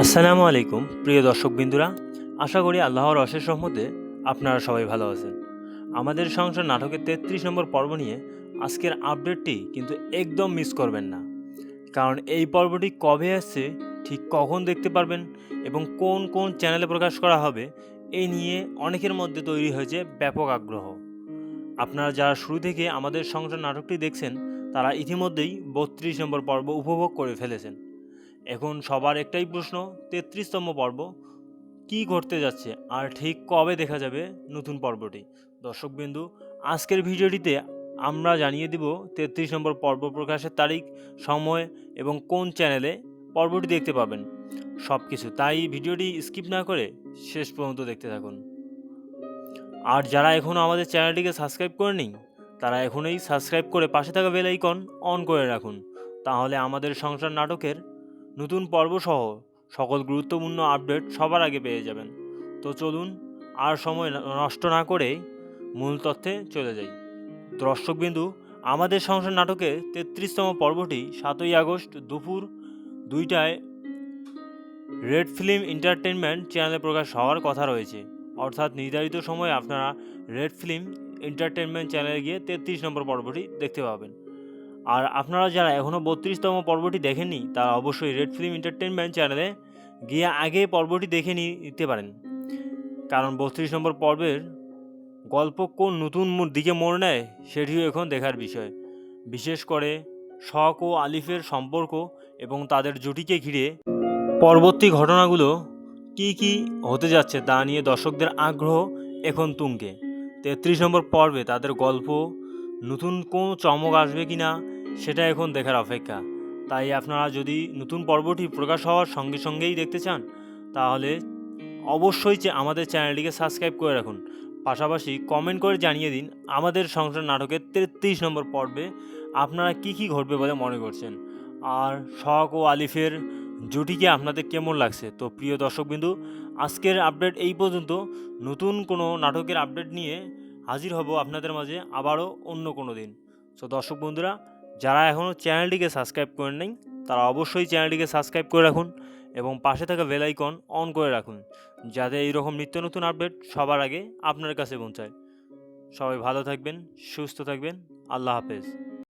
আসসালামু আলাইকুম প্রিয় দর্শকবৃন্দুরা, আশা করি আল্লাহর অশেষ রহমতে আপনারা সবাই ভালো আছেন। আমাদের সংসার নাটকের ৩৩ নম্বর পর্ব নিয়ে আজকের আপডেটটি কিন্তু একদম মিস করবেন না, কারণ এই পর্বটি কবে আসছে, ঠিক কখন দেখতে পারবেন এবং কোন কোন চ্যানেলে প্রকাশ করা হবে, এই নিয়ে অনেকের মধ্যে তৈরি হয়েছে ব্যাপক আগ্রহ। আপনারা যারা শুরু থেকে আমাদের সংসার নাটকটি দেখছেন তারা ইতিমধ্যেই ৩২ নম্বর পর্ব উপভোগ করে ফেলেছেন। এখন সবার একটাই প্রশ্ন, ৩৩তম পর্ব কি ঘটতে যাচ্ছে আর ঠিক কবে দেখা যাবে নতুন পর্বটি? দর্শকবিন্দু, আজকের ভিডিওটিতে আমরা জানিয়ে দিব ৩৩ নম্বর পর্ব প্রকাশের তারিখ, সময় এবং কোন চ্যানেলে পর্বটি দেখতে পাবেন সব কিছু। তাই ভিডিওটি স্কিপ না করে শেষ পর্যন্ত দেখতে থাকুন। আর যারা এখনও আমাদের চ্যানেলটিকে সাবস্ক্রাইব করেনি তারা এখনই সাবস্ক্রাইব করে পাশে থাকা বেল আইকন অন করে রাখুন, তাহলে আমাদের সংসার নাটকের নতুন পর্বসহ সকল গুরুত্বপূর্ণ আপডেট সবার আগে পেয়ে যাবেন। তো চলুন আর সময় নষ্ট না করে মূল তথ্যে চলে যাই। দর্শকবিন্দু, আমাদের সংসার নাটকের ৩৩তম পর্বটি ৭ই আগস্ট দুপুর ২টায় রেড ফিল্ম এন্টারটেনমেন্ট চ্যানেলে প্রকাশ হওয়ার কথা রয়েছে। অর্থাৎ নির্ধারিত সময়ে আপনারা রেড ফিল্ম এন্টারটেনমেন্ট চ্যানেলে গিয়ে ৩৩ নম্বর পর্বটি দেখতে পাবেন। আর আপনারা যারা এখনও ৩২তম পর্বটি দেখেননি তারা অবশ্যই রেড ফিল্ম এন্টারটেনমেন্ট চ্যানেলে গিয়ে আগে পর্বটি দেখে নিতে পারেন, কারণ ৩২ নম্বর পর্বের গল্প কোন নতুন দিকে মোড় নেয় সেটিও এখন দেখার বিষয়। বিশেষ করে শখ ও আলিফের সম্পর্ক এবং তাদের জুটিকে ঘিরে পরবর্তী ঘটনাগুলো কি কি হতে যাচ্ছে তা নিয়ে দর্শকদের আগ্রহ এখন তুঙ্গে। ৩৩ নম্বর পর্বে তাদের গল্প নতুন কোনো চমক আসবে কি না সেটা এখন দেখার অপেক্ষা। তাই আপনারা যদি নতুন পর্বটি প্রকাশ হওয়ার সঙ্গে সঙ্গেই দেখতে চান তাহলে অবশ্যই আমাদের চ্যানেলটিকে সাবস্ক্রাইব করে রাখুন। পাশাপাশি কমেন্ট করে জানিয়ে দিন আমাদের সংসার নাটকের ৩৩ নম্বর পর্বে আপনারা কি কি ঘটবে বলে মনে করছেন, আর শখ ও আলিফের জুটিকে আপনাদের কেমন লাগছে। তো প্রিয় দর্শকবিন্দু, আজকের আপডেট এই পর্যন্ত। নতুন কোনো নাটকের আপডেট নিয়ে হাজির হব আপনাদের মাঝে আবারও অন্য কোনো দিন। তো দর্শক বন্ধুরা, যারা এখনও চ্যানেলটিকে সাবস্ক্রাইব করেন নাই তারা অবশ্যই চ্যানেলটিকে সাবস্ক্রাইব করে রাখুন এবং পাশে থাকা বেল আইকন অন করে রাখুন, যাতে এইরকম নিত্য নতুন আপডেট সবার আগে আপনার কাছে পৌঁছায়। সবাই ভালো থাকবেন, সুস্থ থাকবেন। আল্লাহ হাফেজ।